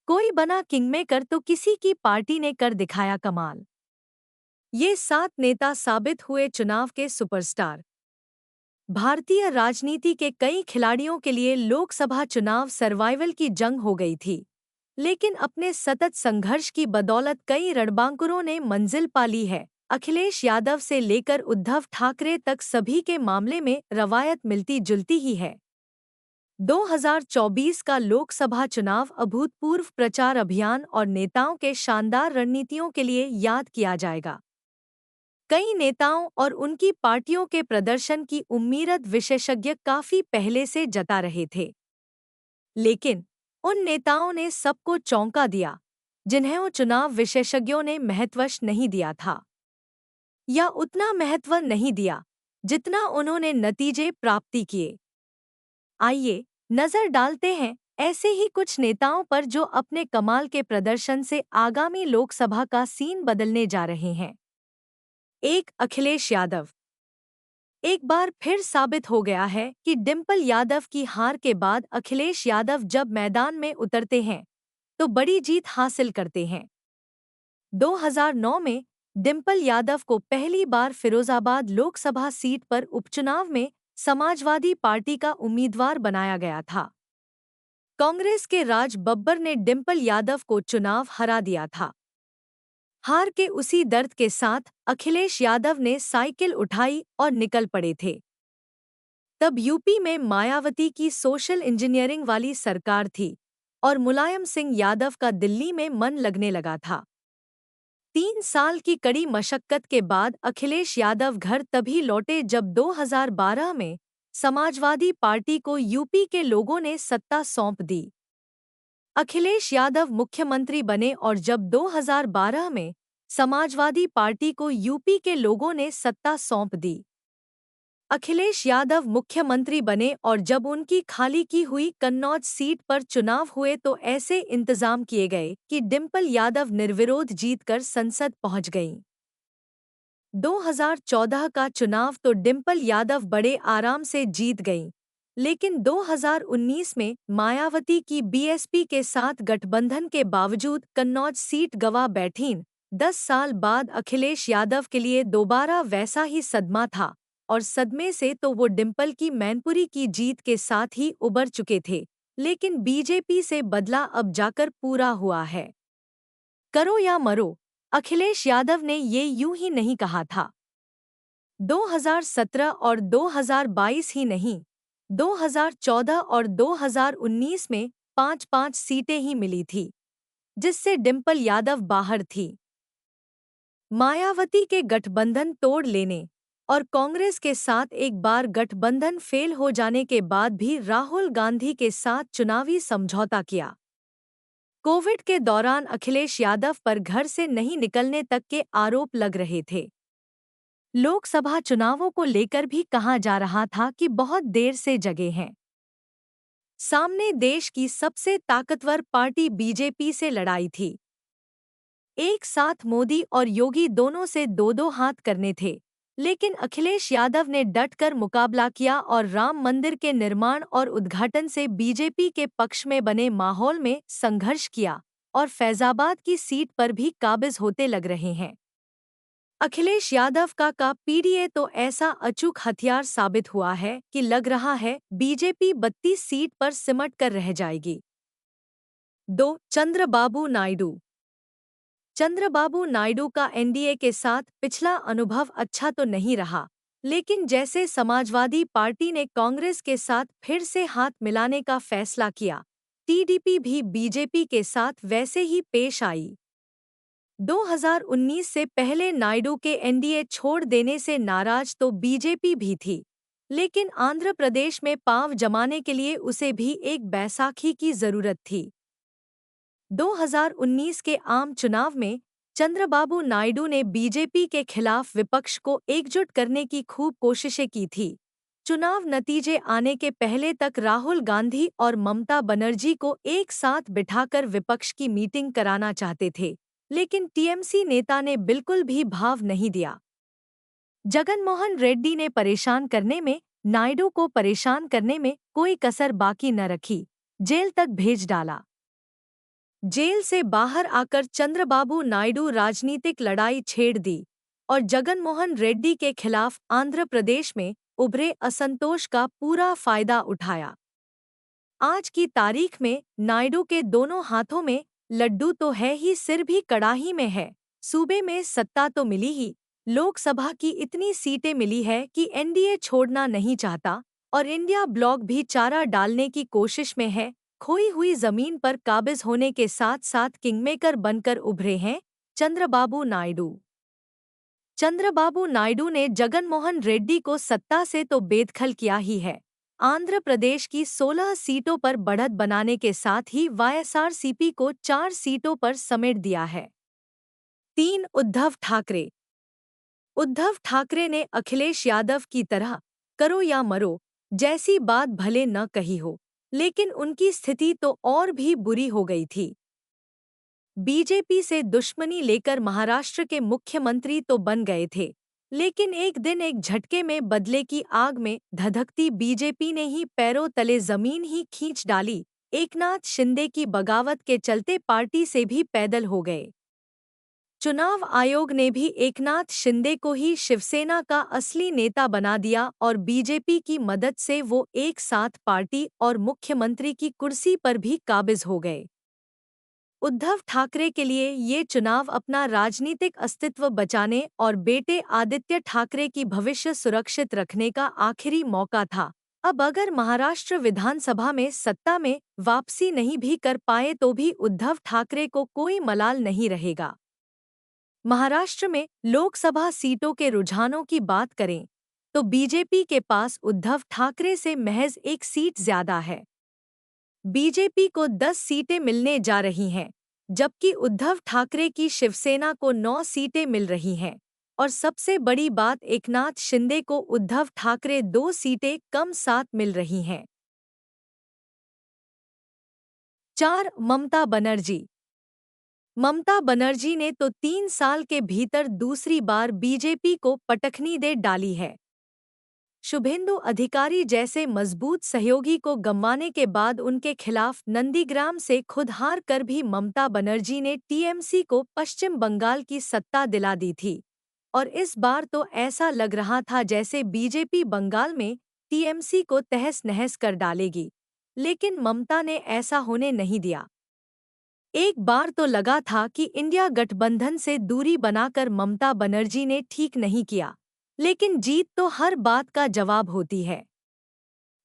कोई बना किंगमेकर तो किसी की पार्टी ने कर दिखाया कमाल। ये 7 नेता साबित हुए चुनाव के सुपरस्टार। भारतीय राजनीति के कई खिलाड़ियों के लिए लोकसभा चुनाव सर्वाइवल की जंग हो गई थी, लेकिन अपने सतत संघर्ष की बदौलत कई रणबांकुरों ने मंजिल पा ली है। अखिलेश यादव से लेकर उद्धव ठाकरे तक सभी के मामले में रवायत मिलती जुलती ही है। 2024 का लोकसभा चुनाव अभूतपूर्व प्रचार अभियान और नेताओं के शानदार रणनीतियों के लिए याद किया जाएगा। कई नेताओं और उनकी पार्टियों के प्रदर्शन की उम्मीद विशेषज्ञ काफी पहले से जता रहे थे, लेकिन उन नेताओं ने सबको चौंका दिया जिन्हें वो चुनाव विशेषज्ञों ने महत्वश नहीं दिया था, या उतना महत्व नहीं दिया जितना उन्होंने नतीजे प्राप्ति किए। आइए नजर डालते हैं ऐसे ही कुछ नेताओं पर जो अपने कमाल के प्रदर्शन से आगामी लोकसभा का सीन बदलने जा रहे हैं। 1. अखिलेश यादव। एक बार फिर साबित हो गया है कि डिंपल यादव की हार के बाद अखिलेश यादव जब मैदान में उतरते हैं तो बड़ी जीत हासिल करते हैं। 2009 में डिंपल यादव को पहली बार फिरोजाबाद लोकसभा सीट पर उपचुनाव में समाजवादी पार्टी का उम्मीदवार बनाया गया था। कांग्रेस के राज बब्बर ने डिंपल यादव को चुनाव हरा दिया था। हार के उसी दर्द के साथ अखिलेश यादव ने साइकिल उठाई और निकल पड़े थे। तब यूपी में मायावती की सोशल इंजीनियरिंग वाली सरकार थी और मुलायम सिंह यादव का दिल्ली में मन लगने लगा था। 3 साल की कड़ी मशक्कत के बाद अखिलेश यादव घर तभी लौटे जब 2012 में समाजवादी पार्टी को यूपी के लोगों ने सत्ता सौंप दी। अखिलेश यादव मुख्यमंत्री बने और जब 2012 में समाजवादी पार्टी को यूपी के लोगों ने सत्ता सौंप दी, अखिलेश यादव मुख्यमंत्री बने और जब उनकी खाली की हुई कन्नौज सीट पर चुनाव हुए तो ऐसे इंतजाम किए गए कि डिंपल यादव निर्विरोध जीतकर संसद पहुंच गईं। 2014 का चुनाव तो डिंपल यादव बड़े आराम से जीत गईं, लेकिन 2019 में मायावती की बीएसपी के साथ गठबंधन के बावजूद कन्नौज सीट गंवा बैठीं। 10 साल बाद अखिलेश यादव के लिए दोबारा वैसा ही सदमा था और सदमे से तो वो डिंपल की मैनपुरी की जीत के साथ ही उबर चुके थे, लेकिन बीजेपी से बदला अब जाकर पूरा हुआ है। करो या मरो, अखिलेश यादव ने ये यूं ही नहीं कहा था। 2017 और 2022 ही नहीं, 2014 और 2019 में 5-5 सीटें ही मिली थी, जिससे डिंपल यादव बाहर थी। मायावती के गठबंधन तोड़ लेने और कांग्रेस के साथ एक बार गठबंधन फेल हो जाने के बाद भी राहुल गांधी के साथ चुनावी समझौता किया। कोविड के दौरान अखिलेश यादव पर घर से नहीं निकलने तक के आरोप लग रहे थे। लोकसभा चुनावों को लेकर भी कहा जा रहा था कि बहुत देर से जगे हैं। सामने देश की सबसे ताकतवर पार्टी बीजेपी से लड़ाई थी। एक साथ मोदी और योगी दोनों से 2-2 हाथ करने थे, लेकिन अखिलेश यादव ने डटकर मुकाबला किया और राम मंदिर के निर्माण और उद्घाटन से बीजेपी के पक्ष में बने माहौल में संघर्ष किया और फैजाबाद की सीट पर भी काबिज होते लग रहे हैं। अखिलेश यादव का पीडीए तो ऐसा अचूक हथियार साबित हुआ है कि लग रहा है बीजेपी 32 सीट पर सिमट कर रह जाएगी। 2. चंद्रबाबू नायडू। चंद्रबाबू नायडू का एनडीए के साथ पिछला अनुभव अच्छा तो नहीं रहा, लेकिन जैसे समाजवादी पार्टी ने कांग्रेस के साथ फिर से हाथ मिलाने का फैसला किया, टीडीपी भी बीजेपी के साथ वैसे ही पेश आई। 2019 से पहले नायडू के एनडीए छोड़ देने से नाराज तो बीजेपी भी थी, लेकिन आंध्र प्रदेश में पांव जमाने के लिए उसे भी एक बैसाखी की जरूरत थी। 2019 के आम चुनाव में चंद्रबाबू नायडू ने बीजेपी के खिलाफ विपक्ष को एकजुट करने की खूब कोशिशें की थी। चुनाव नतीजे आने के पहले तक राहुल गांधी और ममता बनर्जी को एक साथ बिठाकर विपक्ष की मीटिंग कराना चाहते थे, लेकिन टीएमसी नेता ने बिल्कुल भी भाव नहीं दिया। जगनमोहन रेड्डी ने परेशान करने में, नायडू को परेशान करने में कोई कसर बाकी न रखी, जेल तक भेज डाला। जेल से बाहर आकर चंद्रबाबू नायडू राजनीतिक लड़ाई छेड़ दी और जगनमोहन रेड्डी के खिलाफ आंध्र प्रदेश में उभरे असंतोष का पूरा फायदा उठाया। आज की तारीख में नायडू के दोनों हाथों में लड्डू तो है ही, सिर भी कड़ाही में है। सूबे में सत्ता तो मिली ही, लोकसभा की इतनी सीटें मिली है कि एनडीए छोड़ना नहीं चाहता और इंडिया ब्लॉक भी चारा डालने की कोशिश में है। खोई हुई जमीन पर काबिज होने के साथ साथ किंगमेकर बनकर उभरे हैं चंद्रबाबू नायडू। चंद्रबाबू नायडू ने जगनमोहन रेड्डी को सत्ता से तो बेदखल किया ही है, आंध्र प्रदेश की 16 सीटों पर बढ़त बनाने के साथ ही वाईएसआरसीपी को 4 सीटों पर समेट दिया है। 3 उद्धव ठाकरे। उद्धव ठाकरे ने अखिलेश यादव की तरह करो या मरो जैसी बात भले न कही हो, लेकिन उनकी स्थिति तो और भी बुरी हो गई थी। बीजेपी से दुश्मनी लेकर महाराष्ट्र के मुख्यमंत्री तो बन गए थे, लेकिन एक दिन एक झटके में बदले की आग में धधकती बीजेपी ने ही पैरों तले जमीन ही खींच डाली। एकनाथ शिंदे की बगावत के चलते पार्टी से भी पैदल हो गए। चुनाव आयोग ने भी एकनाथ शिंदे को ही शिवसेना का असली नेता बना दिया और बीजेपी की मदद से वो एक साथ पार्टी और मुख्यमंत्री की कुर्सी पर भी काबिज हो गए। उद्धव ठाकरे के लिए ये चुनाव अपना राजनीतिक अस्तित्व बचाने और बेटे आदित्य ठाकरे की भविष्य सुरक्षित रखने का आखिरी मौका था। अब अगर महाराष्ट्र विधानसभा में सत्ता में वापसी नहीं भी कर पाए तो भी उद्धव ठाकरे को कोई मलाल नहीं रहेगा। महाराष्ट्र में लोकसभा सीटों के रुझानों की बात करें तो बीजेपी के पास उद्धव ठाकरे से महज एक सीट ज्यादा है। बीजेपी को 10 सीटें मिलने जा रही हैं, जबकि उद्धव ठाकरे की शिवसेना को 9 सीटें मिल रही हैं। और सबसे बड़ी बात, एकनाथ शिंदे को उद्धव ठाकरे 2 सीटें कम साथ मिल रही हैं। 4 ममता बनर्जी। ममता बनर्जी ने तो 3 साल के भीतर दूसरी बार बीजेपी को पटखनी दे डाली है। शुभेंदु अधिकारी जैसे मजबूत सहयोगी को गंवाने के बाद उनके खिलाफ नंदीग्राम से खुद हार कर भी ममता बनर्जी ने टीएमसी को पश्चिम बंगाल की सत्ता दिला दी थी और इस बार तो ऐसा लग रहा था जैसे बीजेपी बंगाल में टीएमसी को तहस नहस कर डालेगी, लेकिन ममता ने ऐसा होने नहीं दिया। एक बार तो लगा था कि इंडिया गठबंधन से दूरी बनाकर ममता बनर्जी ने ठीक नहीं किया, लेकिन जीत तो हर बात का जवाब होती है।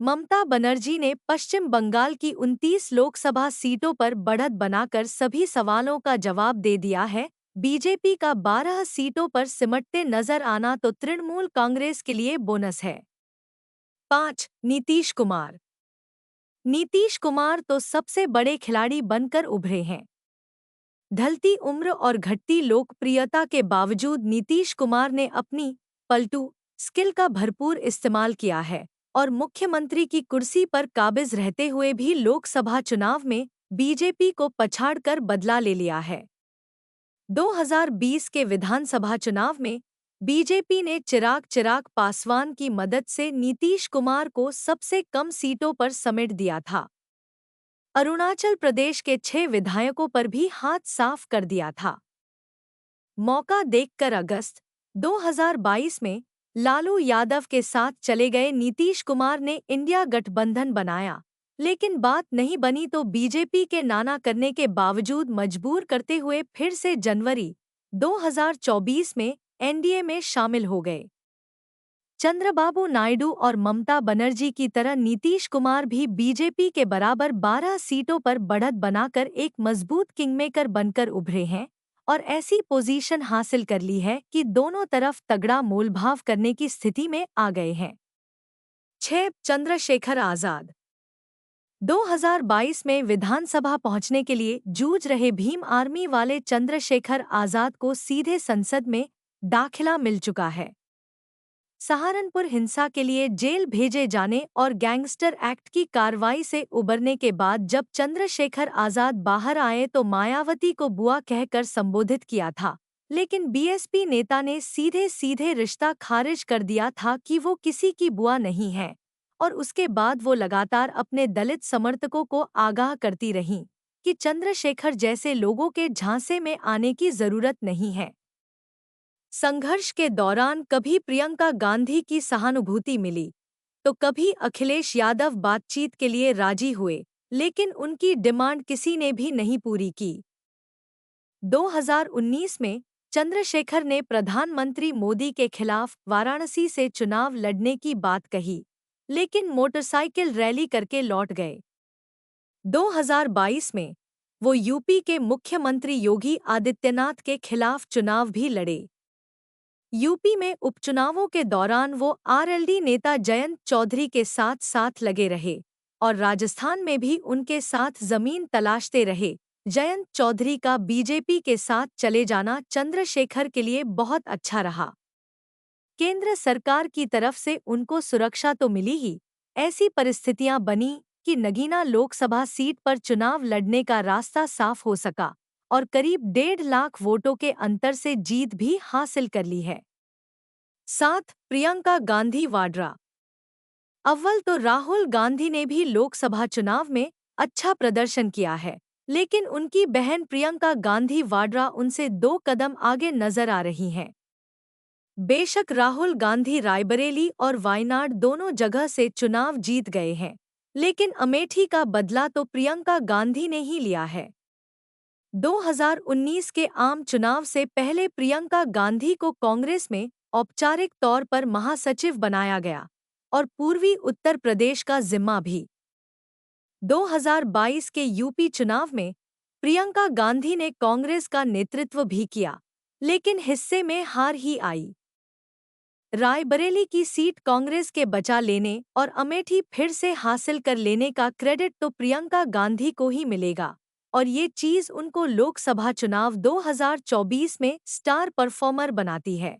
ममता बनर्जी ने पश्चिम बंगाल की 29 लोकसभा सीटों पर बढ़त बनाकर सभी सवालों का जवाब दे दिया है। बीजेपी का 12 सीटों पर सिमटते नजर आना तो तृणमूल कांग्रेस के लिए बोनस है। 5 नीतीश कुमार। नीतीश कुमार तो सबसे बड़े खिलाड़ी बनकर उभरे हैं। ढलती उम्र और घटती लोकप्रियता के बावजूद नीतीश कुमार ने अपनी पलटू स्किल का भरपूर इस्तेमाल किया है और मुख्यमंत्री की कुर्सी पर काबिज रहते हुए भी लोकसभा चुनाव में बीजेपी को पछाड़कर बदला ले लिया है। 2020 के विधानसभा चुनाव में बीजेपी ने चिराग पासवान की मदद से नीतीश कुमार को सबसे कम सीटों पर समेट दिया था। अरुणाचल प्रदेश के 6 विधायकों पर भी हाथ साफ कर दिया था। मौका देखकर अगस्त 2022 में लालू यादव के साथ चले गए नीतीश कुमार ने इंडिया गठबंधन बनाया, लेकिन बात नहीं बनी तो बीजेपी के नाना करने के बावजूद मजबूर करते हुए फिर से जनवरी 2024 में एनडीए में शामिल हो गए। चंद्रबाबू नायडू और ममता बनर्जी की तरह नीतीश कुमार भी बीजेपी के बराबर 12 सीटों पर बढ़त बनाकर एक मजबूत किंगमेकर बनकर उभरे हैं और ऐसी पोजीशन हासिल कर ली है कि दोनों तरफ तगड़ा मोलभाव करने की स्थिति में आ गए हैं। 6 चंद्रशेखर आजाद। 2022 में विधानसभा पहुंचने के लिए जूझ रहे भीम आर्मी वाले चंद्रशेखर आजाद को सीधे संसद में दाखिला मिल चुका है। सहारनपुर हिंसा के लिए जेल भेजे जाने और गैंगस्टर एक्ट की कार्रवाई से उबरने के बाद जब चंद्रशेखर आजाद बाहर आए तो मायावती को बुआ कहकर संबोधित किया था, लेकिन बीएसपी नेता ने सीधे सीधे रिश्ता खारिज कर दिया था कि वो किसी की बुआ नहीं है और उसके बाद वो लगातार अपने दलित समर्थकों को आगाह करती रहीं कि चंद्रशेखर जैसे लोगों के झांसे में आने की जरूरत नहीं है। संघर्ष के दौरान कभी प्रियंका गांधी की सहानुभूति मिली, तो कभी अखिलेश यादव बातचीत के लिए राजी हुए, लेकिन उनकी डिमांड किसी ने भी नहीं पूरी की। 2019 में चंद्रशेखर ने प्रधानमंत्री मोदी के खिलाफ वाराणसी से चुनाव लड़ने की बात कही, लेकिन मोटरसाइकिल रैली करके लौट गए। 2022 में वो यूपी के मुख्यमंत्री योगी आदित्यनाथ के खिलाफ चुनाव भी लड़े। यूपी में उपचुनावों के दौरान वो आरएलडी नेता जयंत चौधरी के साथ साथ लगे रहे और राजस्थान में भी उनके साथ जमीन तलाशते रहे। जयंत चौधरी का बीजेपी के साथ चले जाना चंद्रशेखर के लिए बहुत अच्छा रहा। केंद्र सरकार की तरफ से उनको सुरक्षा तो मिली ही, ऐसी परिस्थितियां बनी कि नगीना लोकसभा सीट पर चुनाव लड़ने का रास्ता साफ हो सका और करीब 1.5 लाख वोटों के अंतर से जीत भी हासिल कर ली है। 7. प्रियंका गांधी वाड्रा। अव्वल तो राहुल गांधी ने भी लोकसभा चुनाव में अच्छा प्रदर्शन किया है, लेकिन उनकी बहन प्रियंका गांधी वाड्रा उनसे 2 कदम आगे नजर आ रही हैं। बेशक राहुल गांधी रायबरेली और वायनाड दोनों जगह से चुनाव जीत गए हैं, लेकिन अमेठी का बदला तो प्रियंका गांधी ने ही लिया है। 2019 के आम चुनाव से पहले प्रियंका गांधी को कांग्रेस में औपचारिक तौर पर महासचिव बनाया गया और पूर्वी उत्तर प्रदेश का जिम्मा भी। 2022 के यूपी चुनाव में प्रियंका गांधी ने कांग्रेस का नेतृत्व भी किया, लेकिन हिस्से में हार ही आई। रायबरेली की सीट कांग्रेस के बचा लेने और अमेठी फिर से हासिल कर लेने का क्रेडिट तो प्रियंका गांधी को ही मिलेगा, और ये चीज उनको लोकसभा चुनाव 2024 में स्टार परफॉर्मर बनाती है।